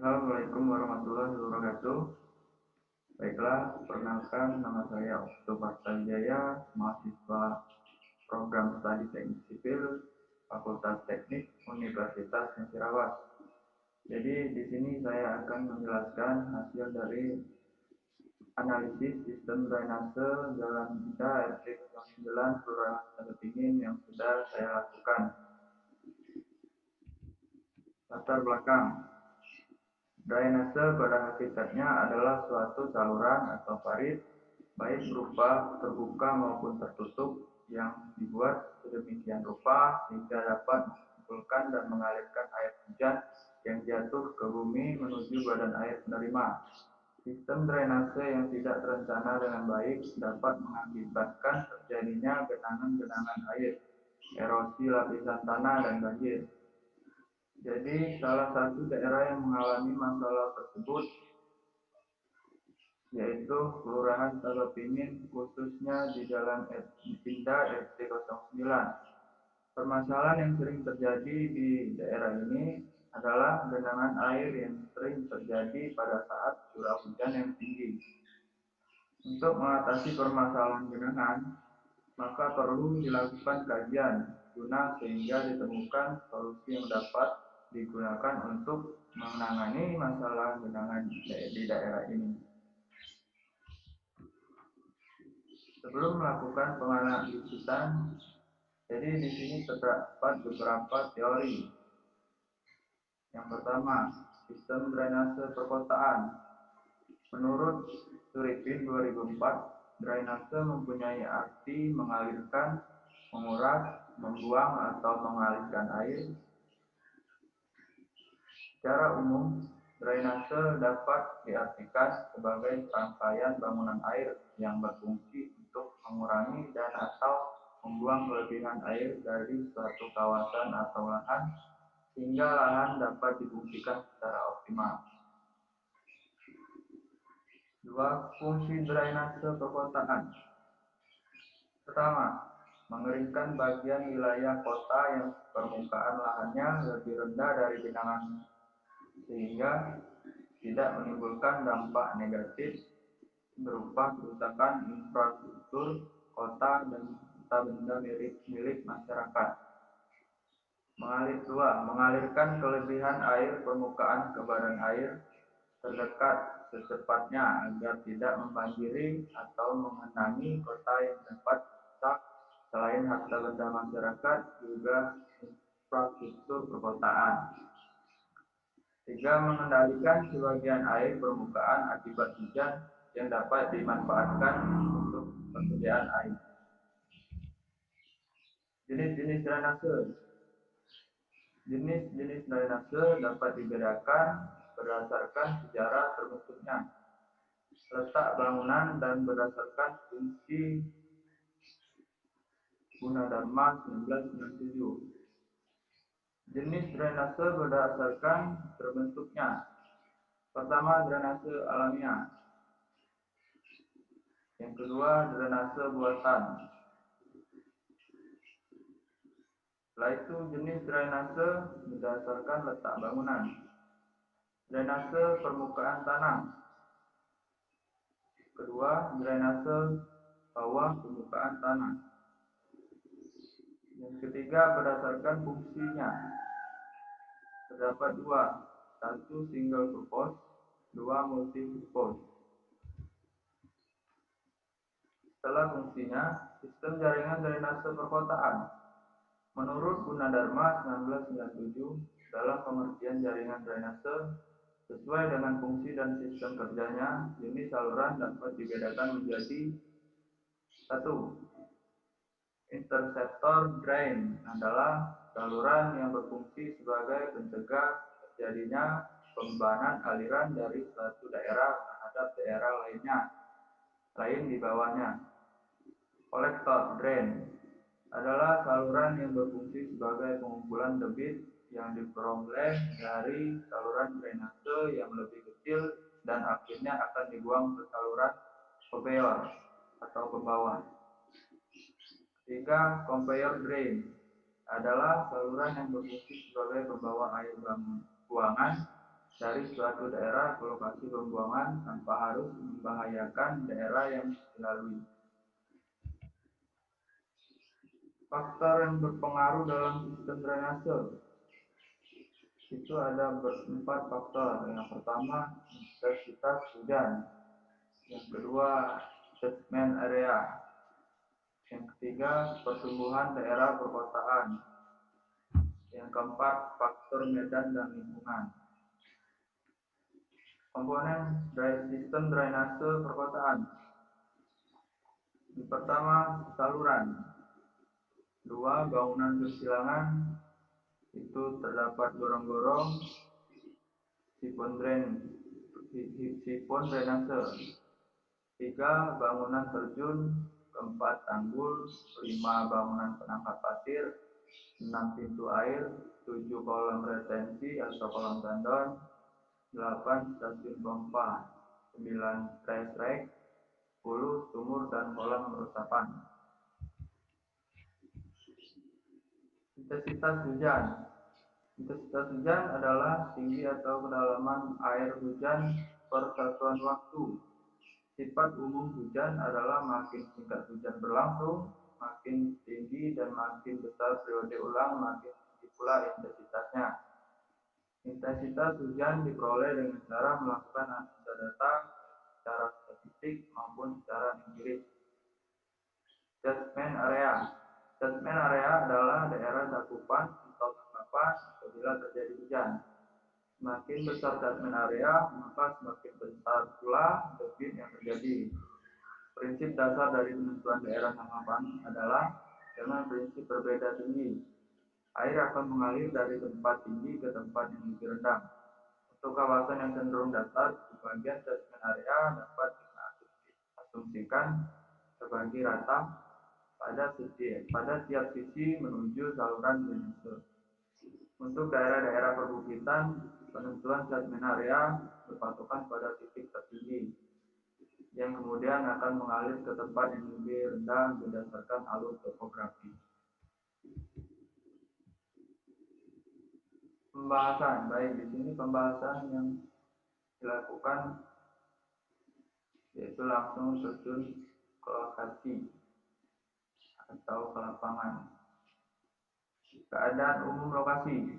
Assalamualaikum warahmatullahi wabarakatuh. Baiklah, perkenalkan nama saya Okto Wijaya, mahasiswa program studi teknik sipil Fakultas Teknik Universitas Cenderawasih. Jadi di sini saya akan menjelaskan hasil dari analisis sistem drainase jalan Bida RT 09 Kelurahan Tagatingin yang sudah saya lakukan. Latar belakang. Drainase pada hakikatnya adalah suatu saluran atau parit, baik berupa terbuka maupun tertutup, yang dibuat sedemikian rupa sehingga dapat mengumpulkan dan mengalirkan air hujan yang jatuh ke bumi menuju badan air penerima. Sistem drainase yang tidak terencana dengan baik dapat mengakibatkan terjadinya genangan-genangan air, erosi lapisan tanah, dan banjir. Jadi, salah satu daerah yang mengalami masalah tersebut yaitu Kelurahan Tagatingin, khususnya di Jalan Bida RT 09. Permasalahan yang sering terjadi di daerah ini adalah genangan air yang sering terjadi pada saat curah hujan yang tinggi. Untuk mengatasi permasalahan genangan, maka perlu dilakukan kajian guna sehingga ditemukan solusi yang dapat digunakan untuk menangani masalah genangan di daerah ini. Sebelum melakukan penganalisisan, jadi di sini terdapat beberapa teori. Yang pertama, sistem drainase perkotaan. Menurut Suripin 2004, drainase mempunyai arti mengalirkan, menguras, membuang, atau mengalirkan air. Secara umum, drainase dapat diartikan sebagai rangkaian bangunan air yang berfungsi untuk mengurangi dan atau membuang kelebihan air dari suatu kawasan atau lahan sehingga lahan dapat difungsikan secara optimal. 2. Fungsi drainase perkotaan. Pertama, mengeringkan bagian wilayah kota yang permukaan lahannya lebih rendah dari genangan sehingga tidak menimbulkan dampak negatif berupa kerusakan infrastruktur kota dan benda milik masyarakat. Mengalirkan kelebihan air permukaan ke badan air terdekat secepatnya agar tidak membanjiri atau mengenangi kota yang dapat rusak. Selain harta benda masyarakat, juga infrastruktur perkotaan. 3. Mengendalikan sebagian air permukaan akibat hujan yang dapat dimanfaatkan untuk persediaan air. Jenis-jenis drainase. Jenis-jenis drainase dapat dibedakan berdasarkan sejarah terbentuknya, letak bangunan, dan berdasarkan fungsi Gunadarma 1997. Jenis drainase berdasarkan terbentuknya. Pertama, drainase alamiah. Yang kedua, drainase buatan. Setelah itu, jenis drainase berdasarkan letak bangunan. Drainase permukaan tanah. Kedua, drainase bawah permukaan tanah. Yang ketiga, berdasarkan fungsinya. Terdapat dua, satu single purpose, dua multi purpose. Setelah fungsinya, sistem jaringan drainase perkotaan. Menurut Gunadarma 1997, dalam pengertian jaringan drainase, sesuai dengan fungsi dan sistem kerjanya, jenis saluran dapat dibedakan menjadi 1. Interceptor drain adalah saluran yang berfungsi sebagai pencegah terjadinya pembebanan aliran dari suatu daerah terhadap daerah lain di bawahnya. Collector drain adalah saluran yang berfungsi sebagai pengumpulan debit yang diperoleh dari saluran drainase yang lebih kecil dan akhirnya akan dibuang ke saluran conveyor atau ke bawah. 3. Conveyor drain adalah saluran yang berfungsi sebagai pembawa air buangan dari suatu daerah ke lokasi pembuangan tanpa harus membahayakan daerah yang dilalui. Faktor yang berpengaruh dalam sistem drainase itu ada 4 faktor. Yang pertama, intensitas hujan. Yang kedua, catchment area. Yang ketiga, pertumbuhan daerah perkotaan. Yang keempat, faktor medan dan lingkungan. Komponen sistem drainase perkotaan. Yang pertama, saluran. 2, bangunan persilangan. Itu terdapat gorong-gorong, sifon drainase. 3, bangunan terjun. 4, tanggul. 5, bangunan penangkap pasir. 6, pintu air. 7, kolam retensi atau kolam tandon. 8, stasiun pompa. 9, trash rake. 10, sumur dan kolam resapan. Intensitas hujan. Intensitas hujan adalah tinggi atau kedalaman air hujan per satuan waktu. Sifat umum hujan adalah makin singkat hujan berlangsung, makin tinggi dan makin besar periode ulang, makin tinggi pula intensitasnya. Intensitas hujan diperoleh dengan cara melakukan analisa data secara statistik maupun secara empiris. Catchment area. Catchment area adalah daerah cakupan atau tangkapan apabila terjadi hujan. Semakin besar catchment area, maka semakin besar pula debit yang terjadi. Prinsip dasar dari penentuan daerah tangkapan adalah dengan prinsip berbeda tinggi. Air akan mengalir dari tempat tinggi ke tempat yang lebih rendah. Untuk kawasan yang cenderung datar, sebagian catchment area dapat diasumsikan terbagi rata pada tiap sisi menuju saluran drainase. Untuk daerah-daerah perbukitan, penentuan catchment area berpatokan pada titik tertinggi yang kemudian akan mengalir ke tempat yang lebih rendah berdasarkan alur topografi. Pembahasan, baik di sini pembahasan yang dilakukan yaitu langsung terjun ke lokasi atau ke lapangan. Keadaan umum lokasi.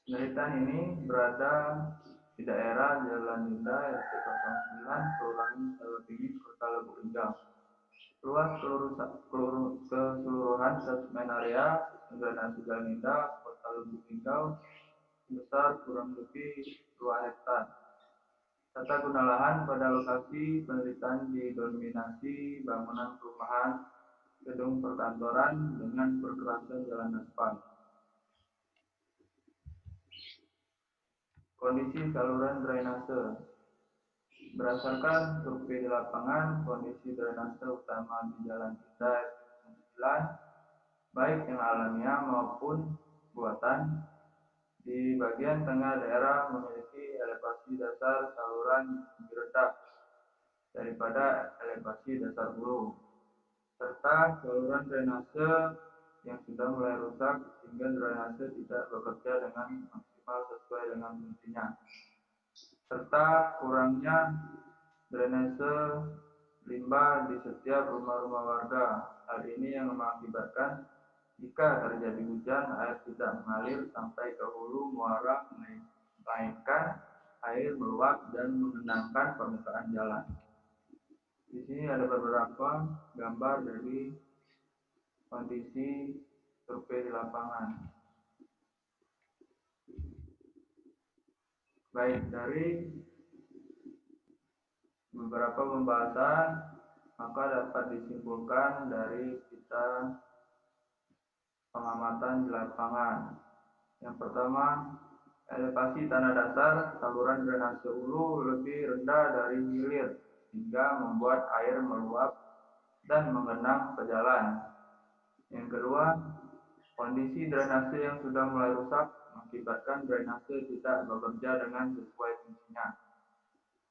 Penelitian ini berada di daerah Jalan Linda RT 09 Kelurahan Sawah-Tinggi, Kota Lubuk Linggau. Luas keseluruhan catchment area drainase Jalan Linda, Kota Lubuk Linggau sebesar kurang lebih 2 hektar. Tata guna lahan pada lokasi penelitian didominasi bangunan perumahan, gedung perkantoran dengan perkerasan jalan aspal. Kondisi saluran drainase. Berdasarkan survei di lapangan, kondisi drainase utama di Jalan Linda 9, baik yang alamiah maupun buatan, di bagian tengah daerah memiliki elevasi dasar saluran lebih rendah daripada elevasi dasar hulu, serta saluran drainase yang sudah mulai rusak sehingga drainase tidak bekerja dengan maksimal sesuai dengan fungsinya, serta kurangnya drainase limbah di setiap rumah-rumah warga. Hal ini yang mengakibatkan jika terjadi hujan, air tidak mengalir sampai ke hulu muara, melainkan air meluap dan mengenangkan permukaan jalan. Di sini ada beberapa gambar dari kondisi survei di lapangan. Baik, dari beberapa pembahasan, maka dapat disimpulkan dari kita pengamatan di lapangan. Yang pertama, elevasi tanah dasar saluran drainase hulu lebih rendah dari hilir hingga membuat air meluap dan mengenang ke jalan. Yang kedua, kondisi drainase yang sudah mulai rusak mengakibatkan drainase tidak bekerja dengan sesuai fungsinya.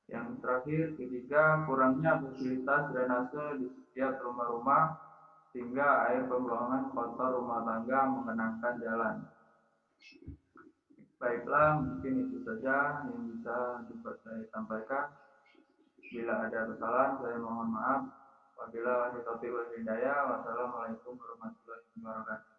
Yang terakhir, ketiga, kurangnya fasilitas drainase di setiap rumah-rumah sehingga air pembuangan kotor rumah tangga mengenangkan jalan. Baiklah, mungkin itu saja yang bisa dapat saya sampaikan. Bila ada kesalahan, saya mohon maaf. Wabillahi taufiq wal hidayah. Wassalamualaikum warahmatullahi wabarakatuh.